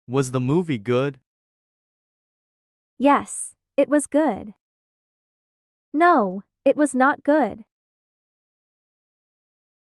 Was the movie good? Yes, it was good. No, it was not good.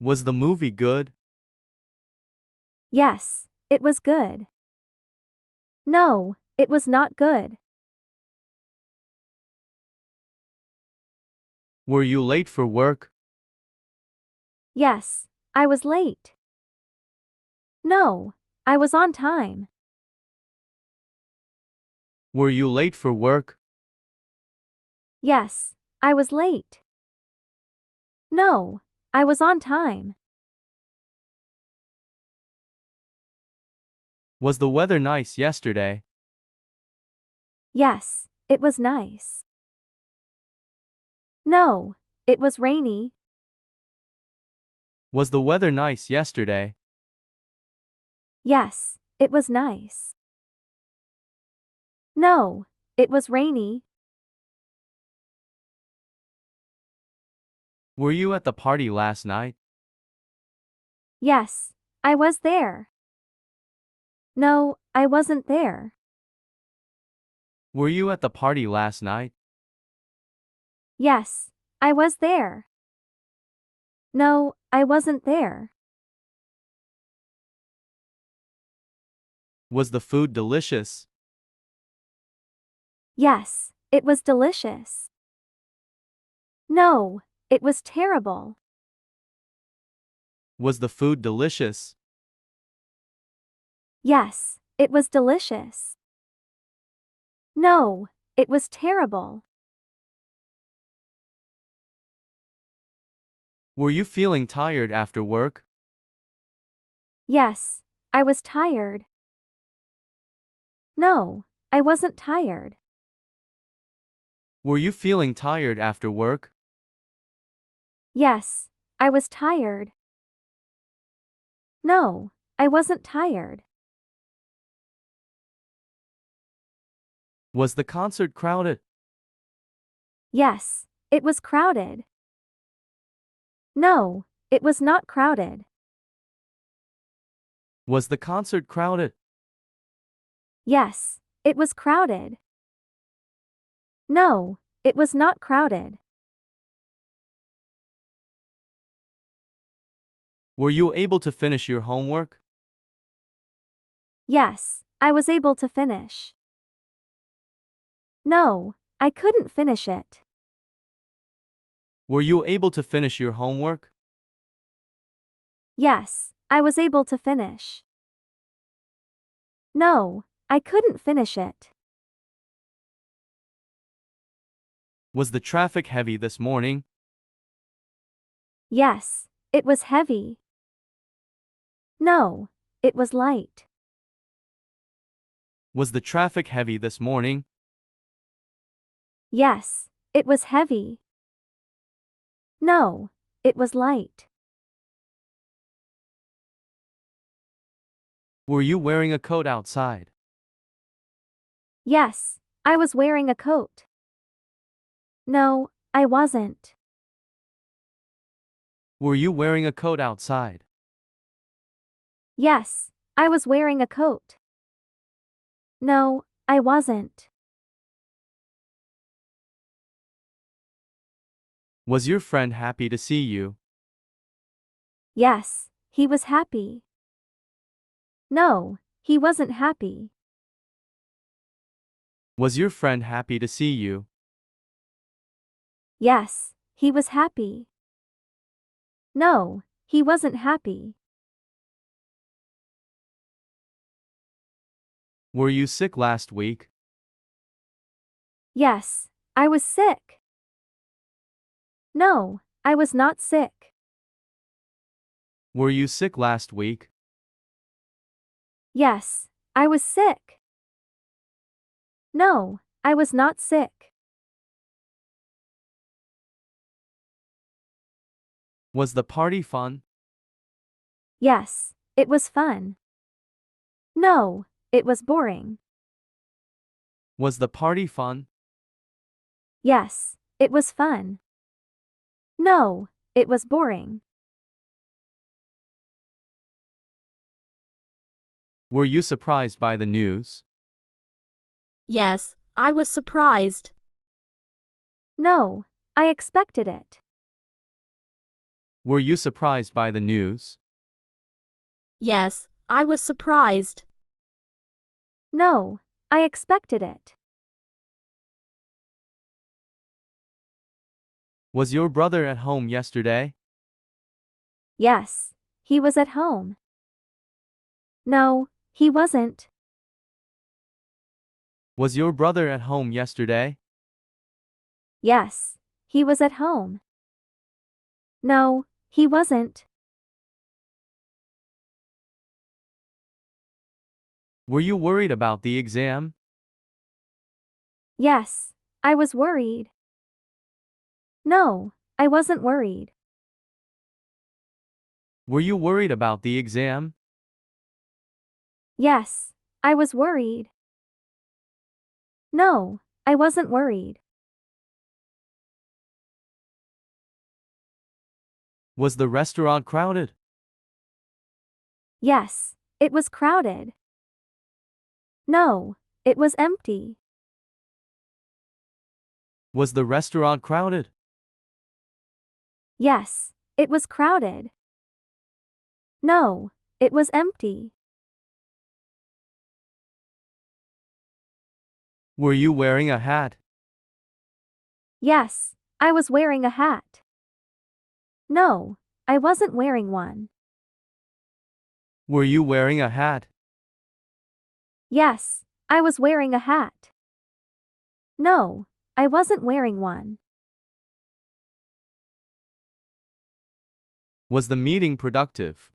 Was the movie good? Yes, it was good. No, it was not good. Were you late for work? Yes, I was late. No, I was on time. Were you late for work? Yes, I was late. No, I was on time. Was the weather nice yesterday? Yes, it was nice. No, it was rainy. Was the weather nice yesterday? Yes, it was nice. No, it was rainy. Were you at the party last night? Yes, I was there. No, I wasn't there. Were you at the party last night? Yes, I was there. No, I wasn't there. Was the food delicious? Yes, it was delicious. No, it was terrible. Was the food delicious? Yes, it was delicious. No, it was terrible. Were you feeling tired after work? Yes, I was tired. No, I wasn't tired. Were you feeling tired after work? Yes, I was tired. No, I wasn't tired. Was the concert crowded? Yes, it was crowded. No, it was not crowded. Was the concert crowded? Yes, it was crowded. No, it was not crowded. Were you able to finish your homework? Yes, I was able to finish. No, I couldn't finish it. Were you able to finish your homework? Yes, I was able to finish. No, I couldn't finish it. Was the traffic heavy this morning? Yes, it was heavy. No, it was light. Was the traffic heavy this morning? Yes, it was heavy. No, it was light. Were you wearing a coat outside? Yes, I was wearing a coat. No, I wasn't. Were you wearing a coat outside? Yes, I was wearing a coat. No, I wasn't. Was your friend happy to see you? Yes, he was happy. No, he wasn't happy. Was your friend happy to see you? Yes, he was happy. No, he wasn't happy. Were you sick last week? Yes, I was sick. No, I was not sick. Were you sick last week? Yes, I was sick. No, I was not sick. Was the party fun? Yes, it was fun. No, it was boring. Was the party fun? Yes, it was fun. No, it was boring. Were you surprised by the news? Yes, I was surprised. No, I expected it. Were you surprised by the news? Yes, I was surprised. No, I expected it. Was your brother at home yesterday? Yes, he was at home. No, he wasn't. Was your brother at home yesterday? Yes, he was at home. No, he wasn't. Were you worried about the exam? Yes, I was worried. No, I wasn't worried. Were you worried about the exam? Yes, I was worried. No, I wasn't worried. Was the restaurant crowded? Yes, it was crowded. No, it was empty. Was the restaurant crowded? Yes, it was crowded. No, it was empty. Were you wearing a hat? Yes, I was wearing a hat. No, I wasn't wearing one. Were you wearing a hat? Yes, I was wearing a hat. No, I wasn't wearing one. Was the meeting productive?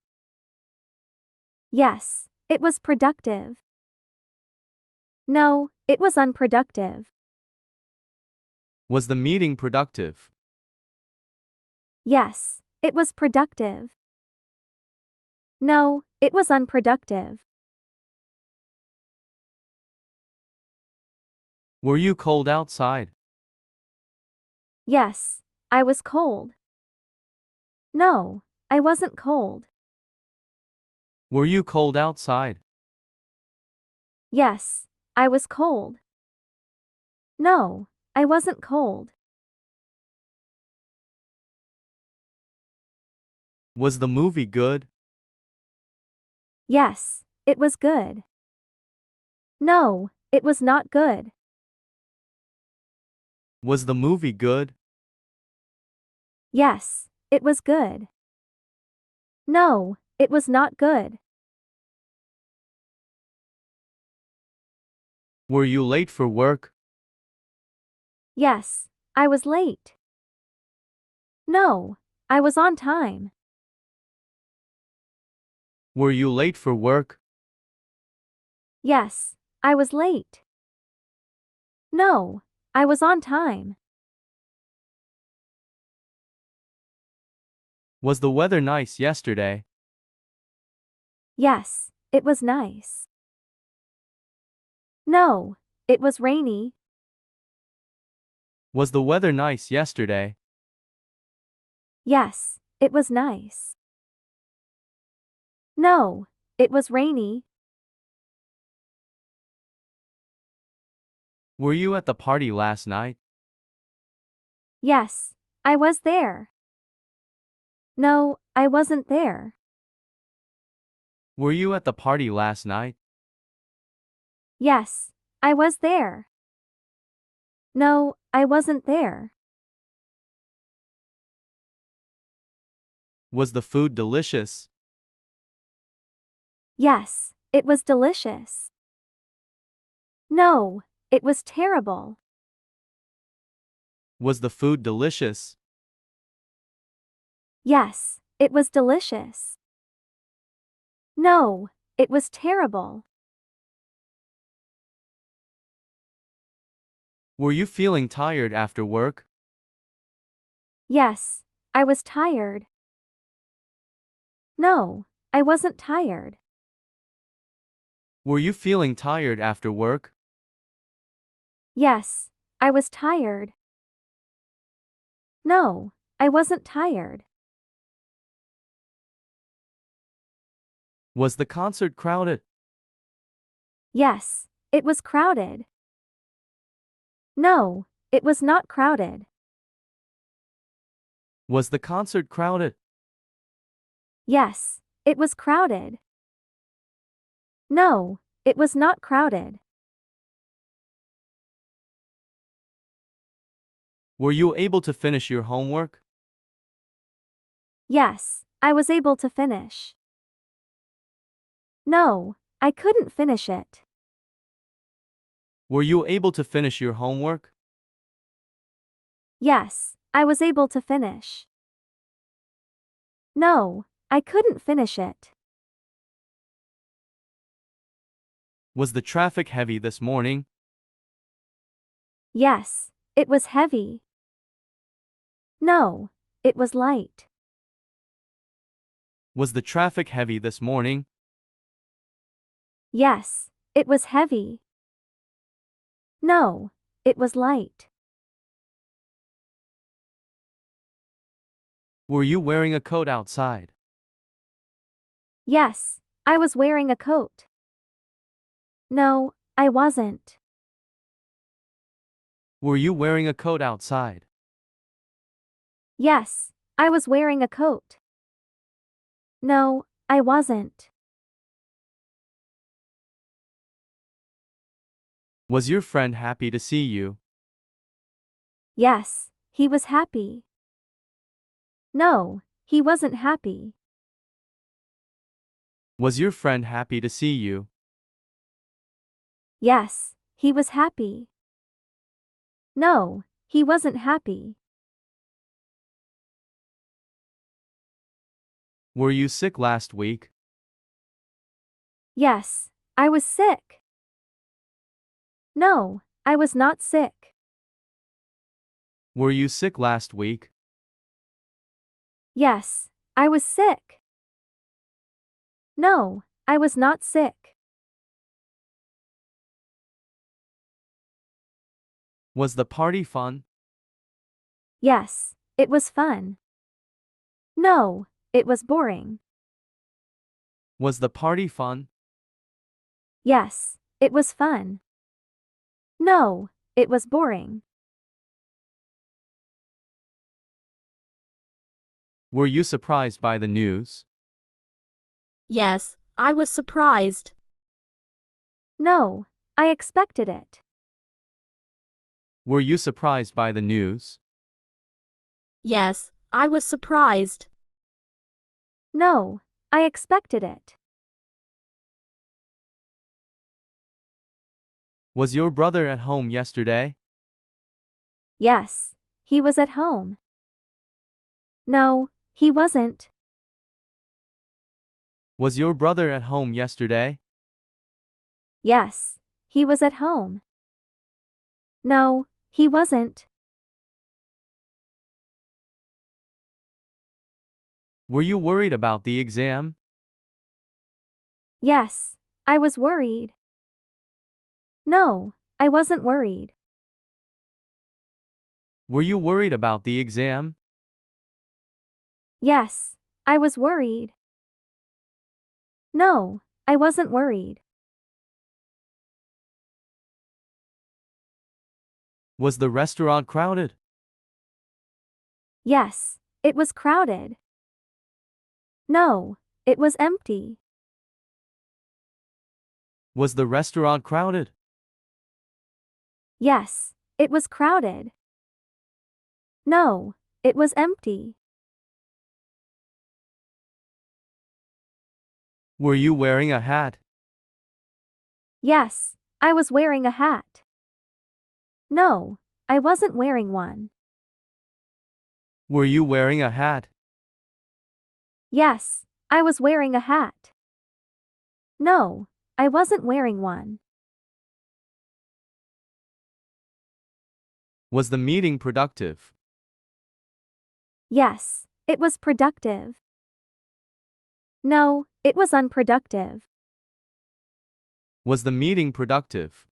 Yes, it was productive. No, it was unproductive. Was the meeting productive? Yes, it was productive. No, it was unproductive. Were you cold outside? Yes, I was cold. No, I wasn't cold. Were you cold outside? Yes, I was cold. No, I wasn't cold. Was the movie good? Yes, it was good. No, it was not good. Was the movie good? Yes, it was good. No, it was not good. Were you late for work? Yes, I was late. No, I was on time. Were you late for work? Yes, I was late. No, I was on time. Was the weather nice yesterday? Yes, it was nice. No, it was rainy. Was the weather nice yesterday? Yes, it was nice. No, it was rainy. Were you at the party last night? Yes, I was there. No, I wasn't there. Were you at the party last night? Yes, I was there. No, I wasn't there. Was the food delicious? Yes, it was delicious. No, it was terrible. Was the food delicious? Yes, it was delicious. No, it was terrible. Were you feeling tired after work? Yes, I was tired. No, I wasn't tired. Were you feeling tired after work? Yes, I was tired. No, I wasn't tired. Was the concert crowded? Yes, it was crowded. No, it was not crowded. Was the concert crowded? Yes, it was crowded. No, it was not crowded. Were you able to finish your homework? Yes, I was able to finish. No, I couldn't finish it. Were you able to finish your homework? Yes, I was able to finish. No, I couldn't finish it. Was the traffic heavy this morning? Yes, it was heavy. No, it was light. Was the traffic heavy this morning? Yes, it was heavy. No, it was light. Were you wearing a coat outside? Yes, I was wearing a coat. No, I wasn't. Were you wearing a coat outside? Yes, I was wearing a coat. No, I wasn't. Was your friend happy to see you? Yes, he was happy. No, he wasn't happy. Was your friend happy to see you? Yes, he was happy. No, he wasn't happy. Were you sick last week? Yes, I was sick. No, I was not sick. Were you sick last week? Yes, I was sick. No, I was not sick. Was the party fun? Yes, it was fun. No, it was boring. Was the party fun? Yes, it was fun. No, it was boring. Were you surprised by the news? Yes, I was surprised. No, I expected it. Were you surprised by the news? Yes, I was surprised. No, I expected it. Was your brother at home yesterday? Yes, he was at home. No, he wasn't. Was your brother at home yesterday? Yes, he was at home. No, he wasn't. Were you worried about the exam? Yes, I was worried. No, I wasn't worried. Were you worried about the exam? Yes, I was worried. No, I wasn't worried. Was the restaurant crowded? Yes, it was crowded. No, it was empty. Was the restaurant crowded? Yes, it was crowded. No, it was empty. Were you wearing a hat? Yes, I was wearing a hat. No, I wasn't wearing one. Were you wearing a hat? Yes, I was wearing a hat. No, I wasn't wearing one. Was the meeting productive? Yes, it was productive. No, it was unproductive. Was the meeting productive?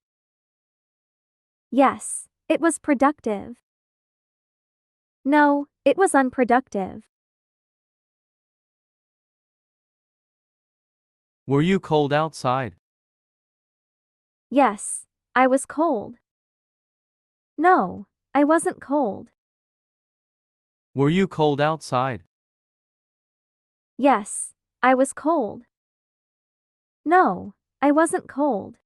Yes, it was productive. No, it was unproductive. Were you cold outside? Yes, I was cold. No, I wasn't cold. Were you cold outside? Yes, I was cold. No, I wasn't cold.